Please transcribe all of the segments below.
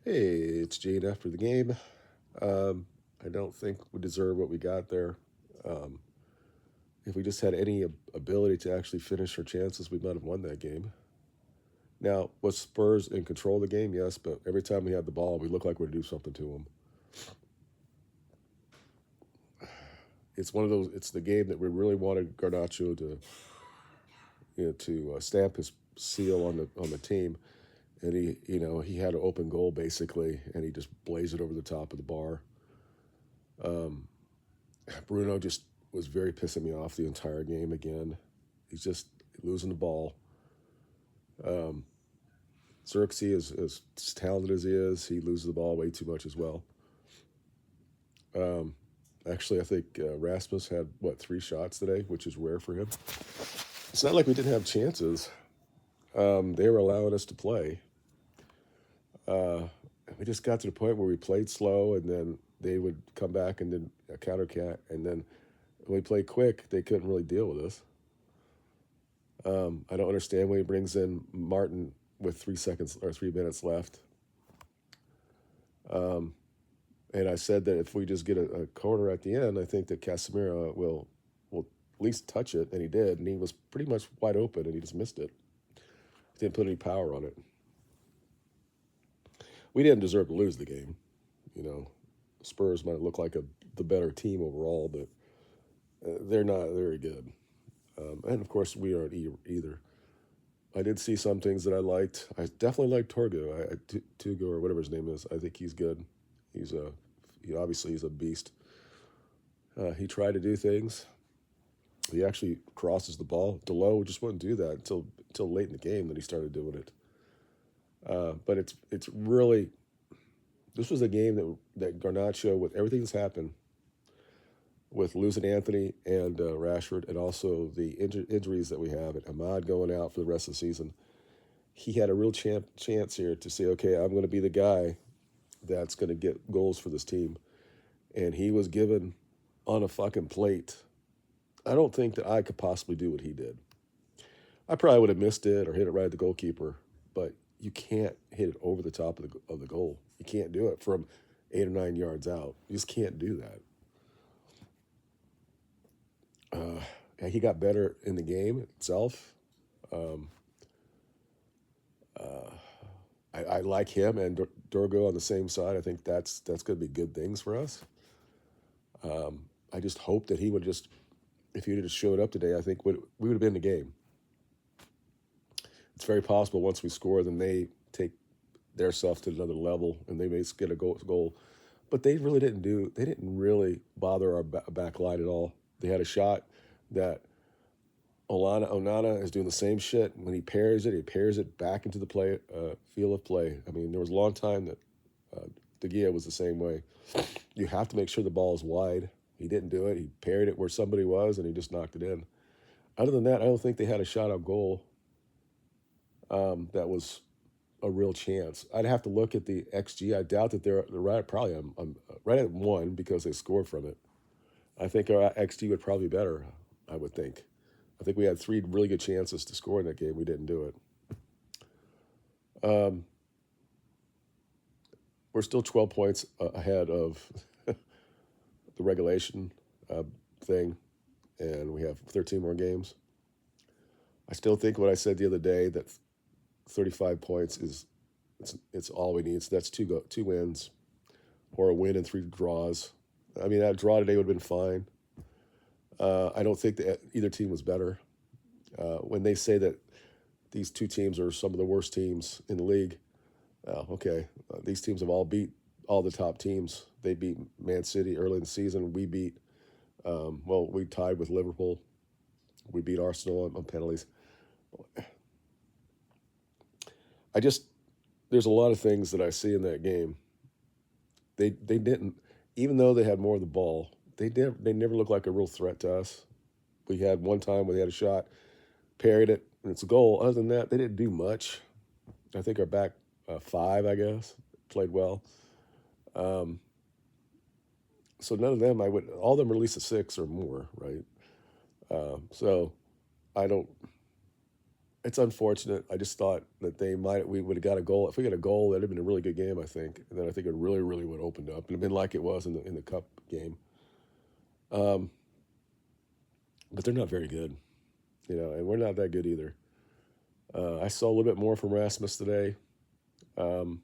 Hey, it's Gene after the game. Um, I don't think we deserve what we got there. Um, if we just had any ability to actually finish our chances, we might have won that game. Now, was Spurs in control of the game? Yes, but every time we had the ball, we looked like we'd do something to them. It's one of those. It's the game that we really wanted Garnacho to, stamp his seal on the team, and he had an open goal basically, and he just blazed it over the top of the bar. Bruno just was very pissing me off the entire game again. He's just losing the ball. Xerxes is as talented as he is. He loses the ball way too much as well. Actually, I think Rasmus had, three shots today, which is rare for him. It's not like we didn't have chances. They were allowing us to play. We just got to the point where we played slow, and then they would come back and then a counter cat, and then when we played quick, they couldn't really deal with us. I don't understand when he brings in Martin with 3 seconds or 3 minutes left. And I said that if we just get a corner at the end, I think that Casemiro will at least touch it, and he did, and he was pretty much wide open, and he just missed it. He didn't put any power on it. We didn't deserve to lose the game. You know, Spurs might look like the better team overall, but they're not very good. And of course, we aren't either. I did see some things that I liked. I definitely liked Tugo or whatever his name is. I think he's good. He's a he's a beast. He tried to do things. He actually crosses the ball. Delo just wouldn't do that until late in the game that he started doing it. But it's really this was a game that Garnacho, with everything that's happened with losing Anthony and Rashford, and also the injuries that we have, and Ahmad going out for the rest of the season, he had a real chance here to say, okay, I'm going to be the guy that's going to get goals for this team. And he was given on a fucking plate. I don't think that I could possibly do what he did. I probably would have missed it or hit it right at the goalkeeper, but you can't hit it over the top of the goal. You can't do it from 8 or 9 yards out. You just can't do that. And he got better in the game itself. I like him and Durgo on the same side. I think that's going to be good things for us. I just hope that he would just, if he would have just showed up today, I think we would have been in the game. It's very possible once we score, then they take their stuff to another level and they may get a goal. But they didn't really bother our back line at all. They had a shot that Onana is doing the same shit. When he pairs it back into the field of play. I mean, there was a long time that De Gea was the same way. You have to make sure the ball is wide. He didn't do it. He parried it where somebody was, and he just knocked it in. Other than that, I don't think they had a shot on goal that was a real chance. I'd have to look at the XG. I doubt that they're right. Probably I'm right at 1 because they scored from it. I think our XG would probably be better. I would think. I think we had 3 really good chances to score in that game. We didn't do it. We're still 12 points ahead of the regulation thing, and we have 13 more games. I still think what I said the other day, that 35 points it's all we need. So that's two wins, or a win and 3 draws. I mean, that draw today would have been fine. I don't think that either team was better. When they say that these two teams are some of the worst teams in the league, okay, these teams have all beat all the top teams. They beat Man City early in the season. We beat, we tied with Liverpool. We beat Arsenal on penalties. I just, there's a lot of things that I see in that game. They didn't, even though they had more of the ball, they never looked like a real threat to us. We had one time where they had a shot, parried it, and it's a goal. Other than that, they didn't do much. I think our back 5, I guess, played well. So none of them, all of them are at least a 6 or more, right? So I don't, it's unfortunate. I just thought that we would have got a goal. If we got a goal, that'd have been a really good game, I think. And then I think it really, really would have opened up and have been like it was in the cup game. Um, but they're not very good, and we're not that good either. I saw a little bit more from Rasmus today. Um,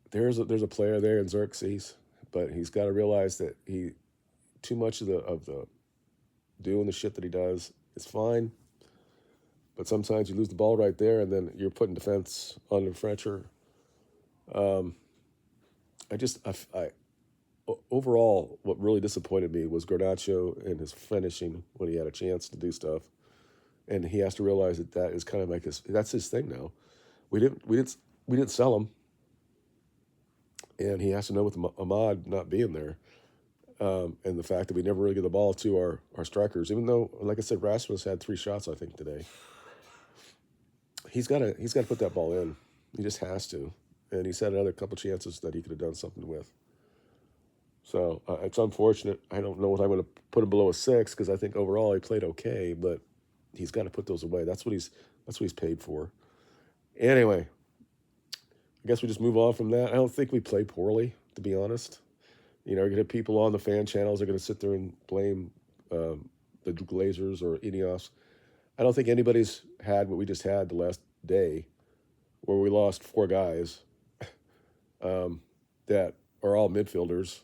there's a player there in Xerxes, but he's got to realize that he too much of the doing the shit that he does is fine, but sometimes you lose the ball right there, and then you're putting defense under pressure. Um, I just overall, what really disappointed me was Garnacho and his finishing when he had a chance to do stuff, and he has to realize that is kind of like that's his thing now. We didn't sell him, and he has to know with Ahmad not being there, and the fact that we never really get the ball to our strikers, even though, like I said, Rasmus had 3 shots I think today. He's got to put that ball in. He just has to, and he's had another couple chances that he could have done something with. So it's unfortunate. I don't know if I'm going to put him below a 6 because I think overall he played okay, but he's got to put those away. That's what he's paid for. Anyway, I guess we just move on from that. I don't think we played poorly, to be honest. You're going to have people on the fan channels are going to sit there and blame the Glazers or Ineos. I don't think anybody's had what we just had the last day, where we lost 4 guys that are all midfielders.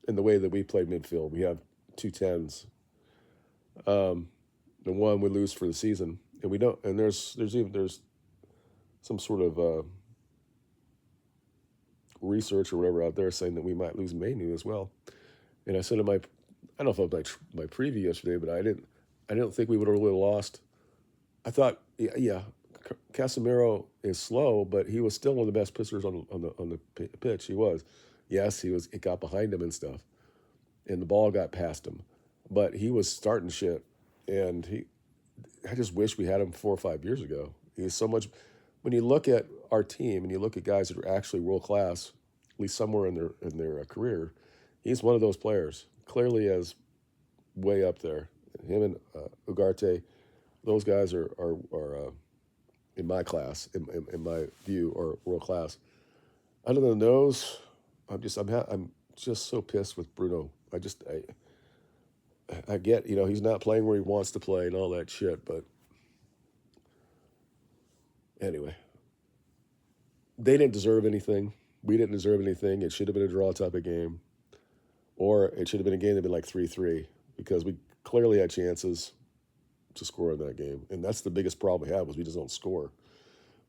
In the way that we played midfield, we have 2 10s. The one we lose for the season, and we don't. And there's some sort of research or whatever out there saying that we might lose Mainu as well. And I said in I don't know if it was my preview yesterday, but I didn't think we would have really lost. I thought, yeah, Casemiro is slow, but he was still one of the best pitchers on the pitch. He was. Yes, he was. It got behind him and stuff, and the ball got past him, but he was starting shit. And I just wish we had him 4 or 5 years ago. He's so much. When you look at our team and you look at guys that are actually world class, at least somewhere in their career, he's one of those players. Clearly, as way up there. Him and Ugarte, those guys are in my class, in my view, are world class. Other than those, I'm just so pissed with Bruno. I get, he's not playing where he wants to play and all that shit, but anyway, they didn't deserve anything. We didn't deserve anything. It should have been a draw type of game, or it should have been a game that had been like 3-3 because we clearly had chances to score in that game, and that's the biggest problem we have was we just don't score.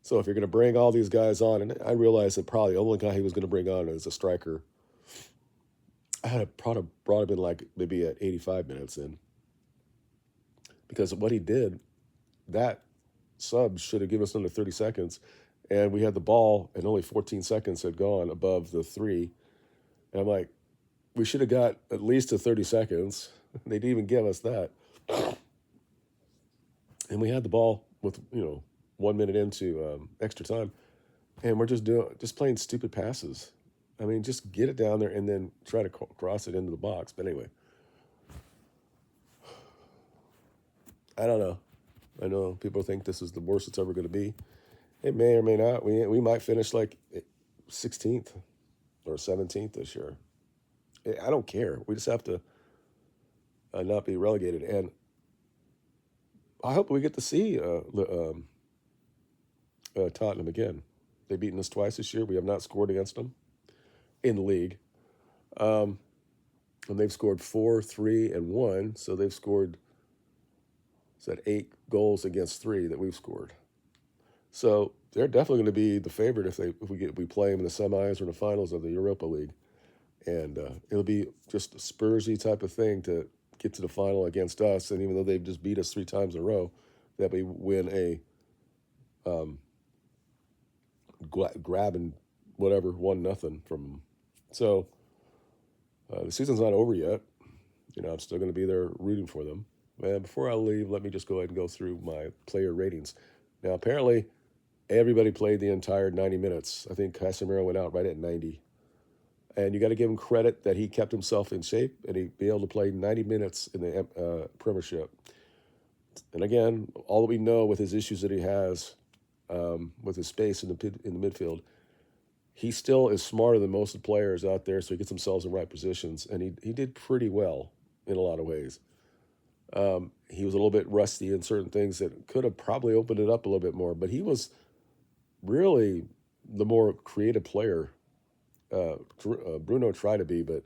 So if you're going to bring all these guys on, and I realized that probably the only guy he was going to bring on as a striker, I had probably brought him in like maybe at 85 minutes in, because what he did, that sub should have given us under 30 seconds, and we had the ball, and only 14 seconds had gone above the 3, and I'm like, we should have got at least to 30 seconds. They didn't even give us that. And we had the ball with 1 minute into extra time, and we're just playing stupid passes. I mean, just get it down there and then try to cross it into the box. But anyway, I don't know. I know people think this is the worst it's ever going to be. It may or may not. We might finish like 16th or 17th this year. I don't care. We just have to not be relegated. And I hope we get to see Tottenham again. They've beaten us twice this year. We have not scored against them in the league. And they've scored 4, 3, and 1. So they've scored 8 goals against 3 that we've scored. So they're definitely going to be the favorite if we play them in the semis or in the finals of the Europa League. And it'll be just a Spursy type of thing to get to the final against us. And even though they've just beat us 3 times in a row, that we win a grabbing whatever 1-0 from them. So the season's not over yet. I'm still going to be there rooting for them. And before I leave, let me just go ahead and go through my player ratings. Now, apparently, everybody played the entire 90 minutes. I think Casemiro went out right at 90. And you got to give him credit that he kept himself in shape and he be able to play 90 minutes in the Premiership. And again, all that we know with his issues that he has with his space in the midfield, he still is smarter than most of the players out there, so he gets himself in right positions, and he did pretty well in a lot of ways. He was a little bit rusty in certain things that could have probably opened it up a little bit more, but he was really the more creative player. Bruno tried to be, but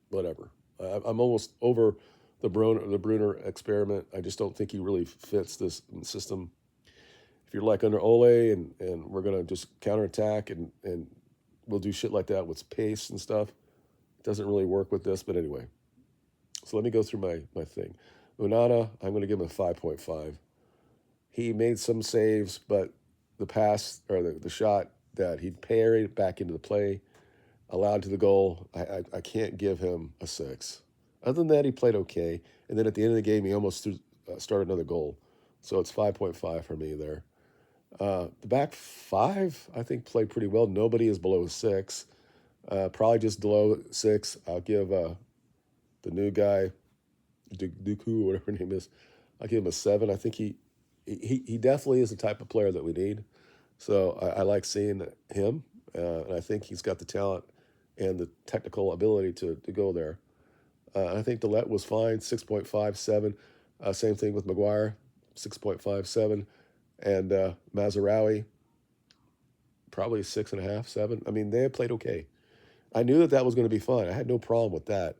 whatever. I'm almost over the Bruner experiment. I just don't think he really fits this system. If you're like under Ole and we're gonna just counterattack and we'll do shit like that with pace and stuff, it doesn't really work with this. But anyway, so let me go through my thing. Unana, I'm gonna give him a 5.5. He made some saves, but the pass or the shot that he parried back into the play, allowed to the goal, I can't give him a 6. Other than that, he played okay. And then at the end of the game, he almost started another goal. So it's 5.5 for me there. The back five, I think, played pretty well. Nobody is below 6. Probably just below 6. I'll give the new guy, Dooku, or whatever his name is, I'll give him a 7. I think he definitely is the type of player that we need. So I like seeing him, and I think he's got the talent and the technical ability to go there. I think Delet was fine, 6.57. Same thing with Maguire, 6.57. And Mazarawi, probably 6.5, 7. I mean, they played okay. I knew that was going to be fine. I had no problem with that.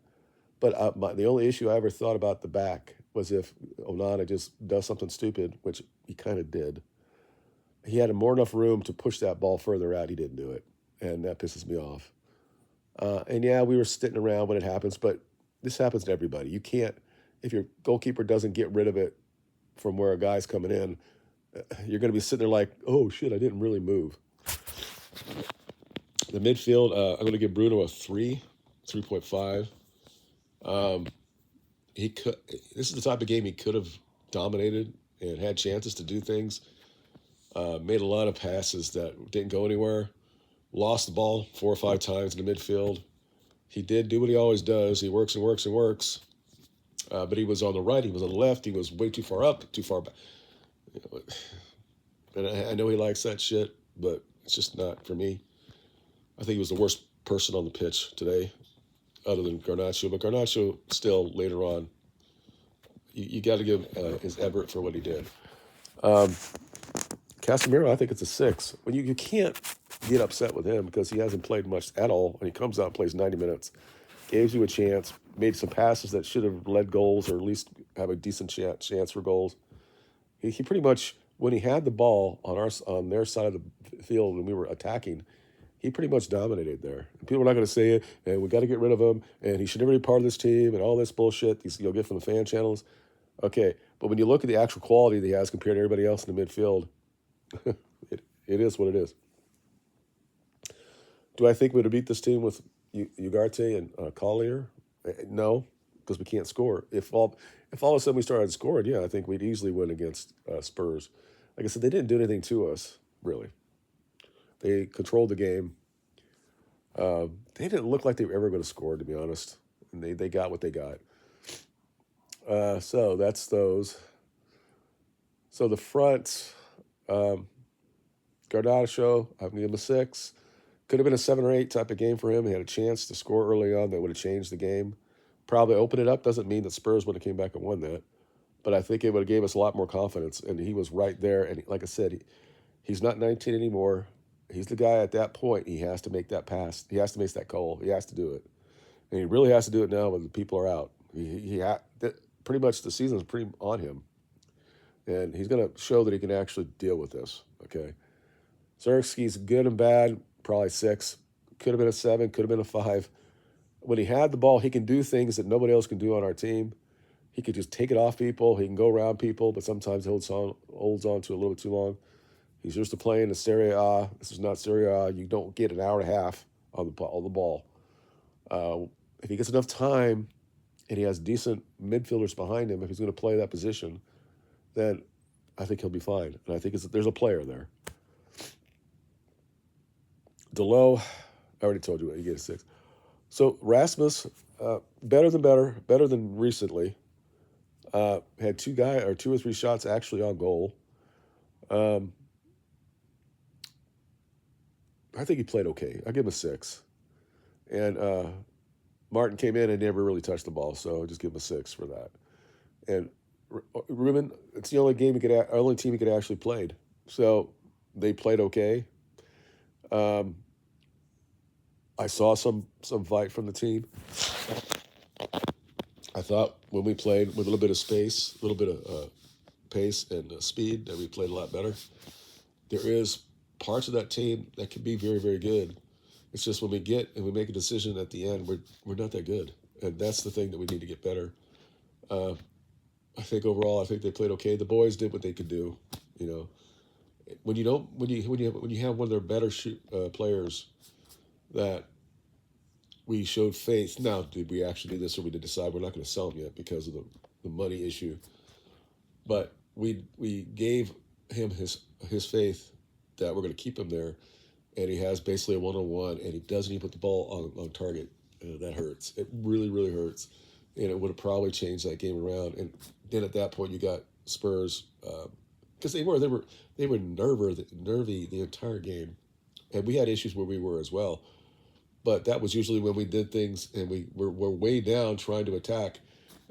But the only issue I ever thought about the back was if Onana just does something stupid, which he kind of did. He had more enough room to push that ball further out. He didn't do it, and that pisses me off. And yeah, we were sitting around when it happens, but this happens to everybody. You can't, if your goalkeeper doesn't get rid of it from where a guy's coming in, you're going to be sitting there like, oh shit, I didn't really move. The midfield, I'm going to give Bruno a 3, 3.5. He could. This is the type of game he could have dominated and had chances to do things. Made a lot of passes that didn't go anywhere. Lost the ball 4 or 5 times in the midfield. He did do what he always does. He works and works and works. But he was on the right. He was on the left. He was way too far up, too far back. And I know he likes that shit, but it's just not for me. I think he was the worst person on the pitch today, other than Garnacho. But Garnacho still later on, you got to give his Everett for what he did. Casemiro, I think it's a 6. Well, you can't get upset with him because he hasn't played much at all, and he comes out and plays 90 minutes. Gave you a chance, made some passes that should have led goals or at least have a decent chance for goals. He pretty much, when he had the ball on their side of the field when we were attacking, he pretty much dominated there. And people are not going to say it, and we got to get rid of him, and he should never be part of this team, and all this bullshit you'll get from the fan channels. Okay, but when you look at the actual quality that he has compared to everybody else in the midfield, it is what it is. Do I think we'd have beat this team with Ugarte and Collier? No, because we can't score. If all of a sudden we started scoring, yeah, I think we'd easily win against Spurs. Like I said, they didn't do anything to us, really. They controlled the game. They didn't look like they were ever going to score, to be honest. And they got what they got. So that's those. So the front, Garnacho, I'm going to give him a 6. Could have been a 7 or 8 type of game for him. He had a chance to score early on that would have changed the game. Probably opened it up. Doesn't mean that Spurs would have came back and won that. But I think it would have gave us a lot more confidence. And he was right there. And like I said, he's not 19 anymore. He's the guy at that point. He has to make that pass. He has to make that goal. He has to do it. And he really has to do it now when the people are out. Pretty much the season is pretty on him. And he's going to show that he can actually deal with this. Okay. Zerski's good and bad. Probably 6. Could have been a 7. Could have been a 5. When he had the ball, he can do things that nobody else can do on our team. He could just take it off people. He can go around people, but sometimes he holds on to it a little bit too long. He's used to playing the Serie A. This is not Serie A. You don't get an hour and a half on the ball. If he gets enough time and he has decent midfielders behind him, if he's going to play that position, then I think he'll be fine. And I think there's a player there. Delo, I already told you what, he gets a 6. So Rasmus, better than recently. Had two or three shots actually on goal. Um, I think he played okay. I give him a 6. And Martin came in and never really touched the ball, so I just give him a 6 for that. And Ruben, it's the only only team he could actually played. So they played okay. Um, I saw some fight from the team. I thought when we played with a little bit of space, a little bit of pace and speed, that we played a lot better. There is parts of that team that can be very, very good. It's just when we get and we make a decision at the end, we're not that good, and that's the thing that we need to get better. Uh, I think overall, I think they played okay. The boys did what they could do. You know, when you have one of their better players that we showed faith. Now, did we actually do this, or we did decide we're not going to sell him yet because of the money issue? But we gave him his faith that we're going to keep him there, and he has basically a 1-on-1, and he doesn't even put the ball on target. That hurts. It really, really hurts, and it would have probably changed that game around. And then at that point, you got Spurs because they were nervy the entire game, and we had issues where we were as well. But that was usually when we did things and we're way down trying to attack,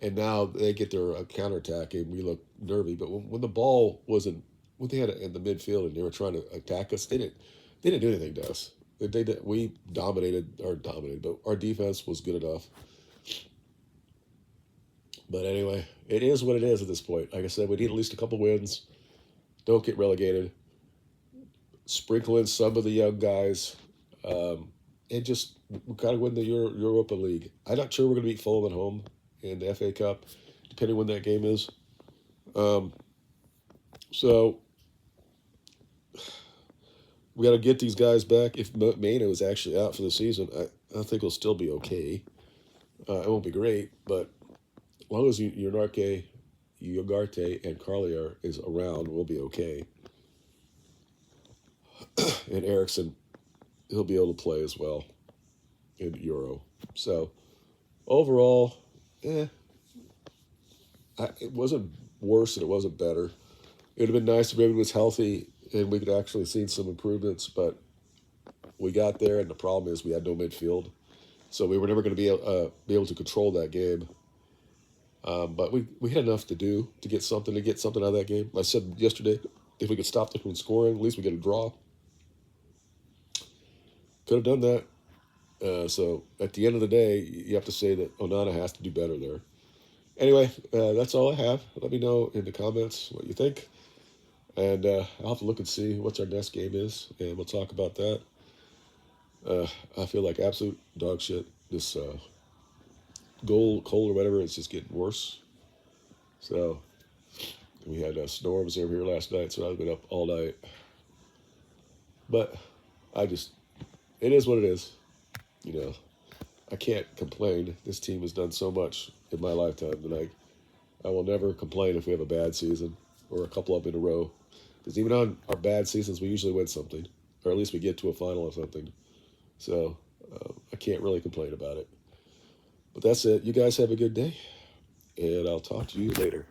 and now they get their counterattack and we look nervy. But when the ball wasn't, when they had it in the midfield and they were trying to attack us, they didn't do anything to us. We dominated, but our defense was good enough. But anyway, it is what it is at this point. Like I said, we need at least a couple wins. Don't get relegated. Sprinkle in some of the young guys. And just we got to win the Europa League. I'm not sure we're going to beat Fulham at home in the FA Cup, depending when that game is. So we got to get these guys back. If Mena is actually out for the season, I think we'll still be okay. It won't be great, but as long as Ugarte, and Carlier is around, we'll be okay. And Eriksson, he'll be able to play as well in Euro. So overall, it wasn't worse and it wasn't better. It would have been nice if everybody was healthy and we could actually see some improvements, but we got there, and the problem is we had no midfield, so we were never going to be able to control that game. But we had enough to do to get something out of that game. I said yesterday, if we could stop them from scoring, at least we get a draw. Could have done that. So at the end of the day, you have to say that Onana has to do better there. Anyway, that's all I have. Let me know in the comments what you think. And I'll have to look and see what's our next game is, and we'll talk about that. I feel like absolute dog shit. This cold or whatever, it's just getting worse. So we had storms over here last night, so I've been up all night. But it is what it is. You know, I can't complain. This team has done so much in my lifetime that I will never complain if we have a bad season or a couple up in a row. Because even on our bad seasons, we usually win something, or at least we get to a final or something. So I can't really complain about it. But that's it. You guys have a good day, and I'll talk to you later.